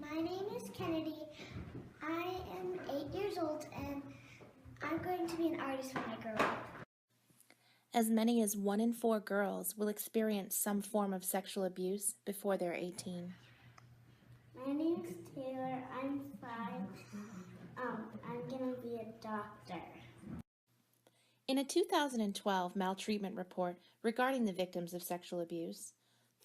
My name is Kennedy. I am 8 years old and I'm going to be an artist when I grow up. As many as 1 in 4 girls will experience some form of sexual abuse before they're 18. My name is Taylor. I'm 5. I'm going to be a doctor. In a 2012 maltreatment report regarding the victims of sexual abuse,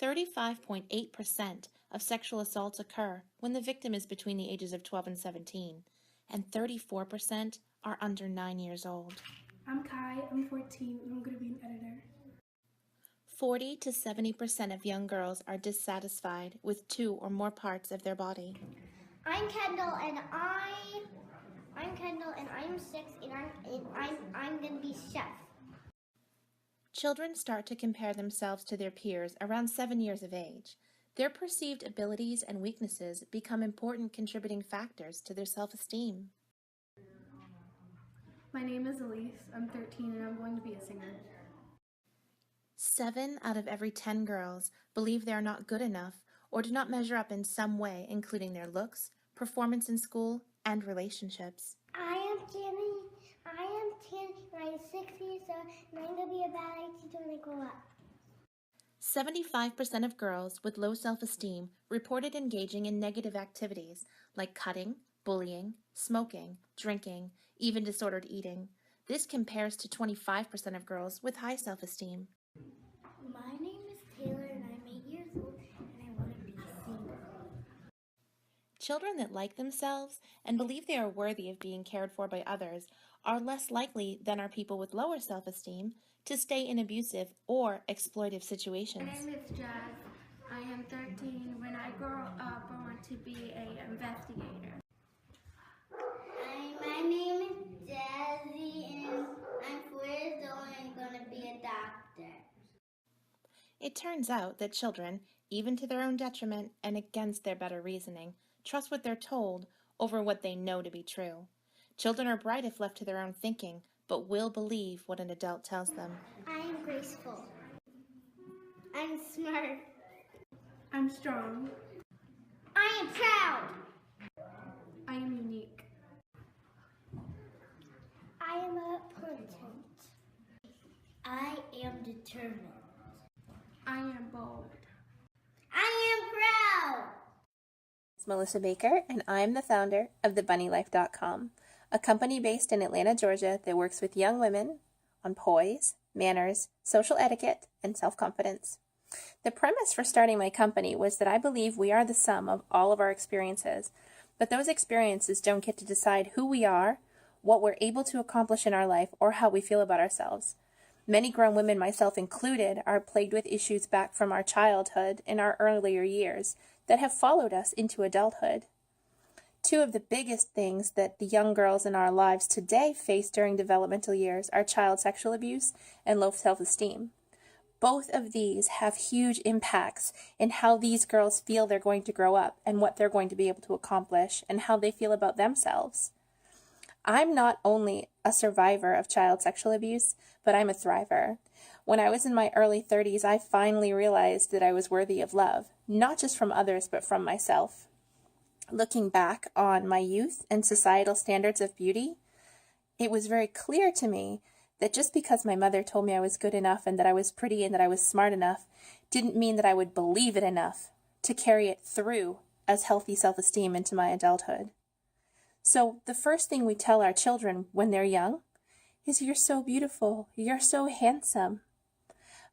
35.8% of sexual assaults occur when the victim is between the ages of 12 and 17, and 34% are under 9 years old. I'm Kai, I'm 14, and I'm going to be an editor. 40 to 70% of young girls are dissatisfied with 2 or more parts of their body. I'm Kendall, and I'm 6, and I'm going to be chef. Children start to compare themselves to their peers around 7 years of age. Their perceived abilities and weaknesses become important contributing factors to their self-esteem. My name is Elise, I'm 13, and I'm going to be a singer. 7 out of every 10 girls believe they are not good enough or do not measure up in some way, including their looks, performance in school, and relationships. I am Tanny, and I'm 6 years old, and I'm going to be a ballet teacher when I grow up. 75% of girls with low self-esteem reported engaging in negative activities like cutting, bullying, smoking, drinking, even disordered eating. This compares to 25% of girls with high self-esteem. My name is Taylor, and I'm 8 years old, and I want to be single. Children that like themselves and believe they are worthy of being cared for by others are less likely than are people with lower self-esteem to stay in abusive or exploitive situations. My name is Jazz. I am 13. When I grow up, I want to be an investigator. My name is Jazzy, and I'm 4 years old, and I'm going to be a doctor. It turns out that children, even to their own detriment and against their better reasoning, trust what they're told over what they know to be true. Children are bright if left to their own thinking, but will believe what an adult tells them. I am graceful. I'm smart. I'm strong. I am proud. I am unique. I am abundant. I am determined. I am bold. I am proud. It's Melissa Baker, and I'm the founder of thebunnylife.com, a company based in Atlanta, Georgia that works with young women on poise, manners, social etiquette, and self-confidence. The premise for starting my company was that I believe we are the sum of all of our experiences, but those experiences don't get to decide who we are, what we're able to accomplish in our life, or how we feel about ourselves. Many grown women, myself included, are plagued with issues back from our childhood and our earlier years that have followed us into adulthood. 2 of the biggest things that the young girls in our lives today face during developmental years are child sexual abuse and low self-esteem. Both of these have huge impacts in how these girls feel they're going to grow up and what they're going to be able to accomplish and how they feel about themselves. I'm not only a survivor of child sexual abuse, but I'm a thriver. When I was in my early 30s, I finally realized that I was worthy of love, not just from others, but from myself. Looking back on my youth and societal standards of beauty, it was very clear to me that just because my mother told me I was good enough and that I was pretty and that I was smart enough didn't mean that I would believe it enough to carry it through as healthy self-esteem into my adulthood. So the first thing we tell our children when they're young is, "You're so beautiful, you're so handsome."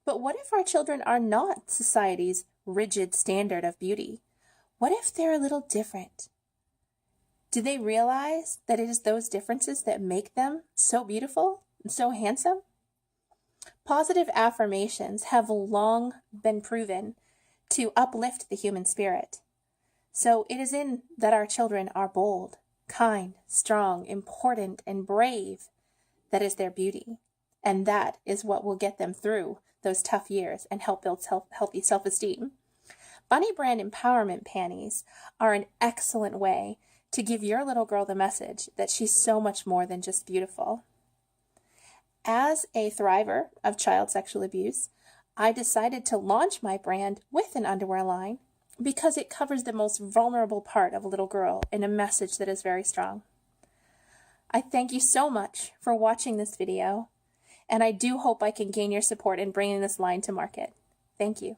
But what if our children are not society's rigid standard of beauty? What if they're a little different? Do they realize that it is those differences that make them so beautiful and so handsome? Positive affirmations have long been proven to uplift the human spirit. So it is in that our children are bold, kind, strong, important, and brave that is their beauty. And that is what will get them through those tough years and help build healthy self-esteem. Bunny brand emPOWERment panties are an excellent way to give your little girl the message that she's so much more than just beautiful. As a thriver of child sexual abuse, I decided to launch my brand with an underwear line because it covers the most vulnerable part of a little girl in a message that is very strong. I thank you so much for watching this video, and I do hope I can gain your support in bringing this line to market. Thank you.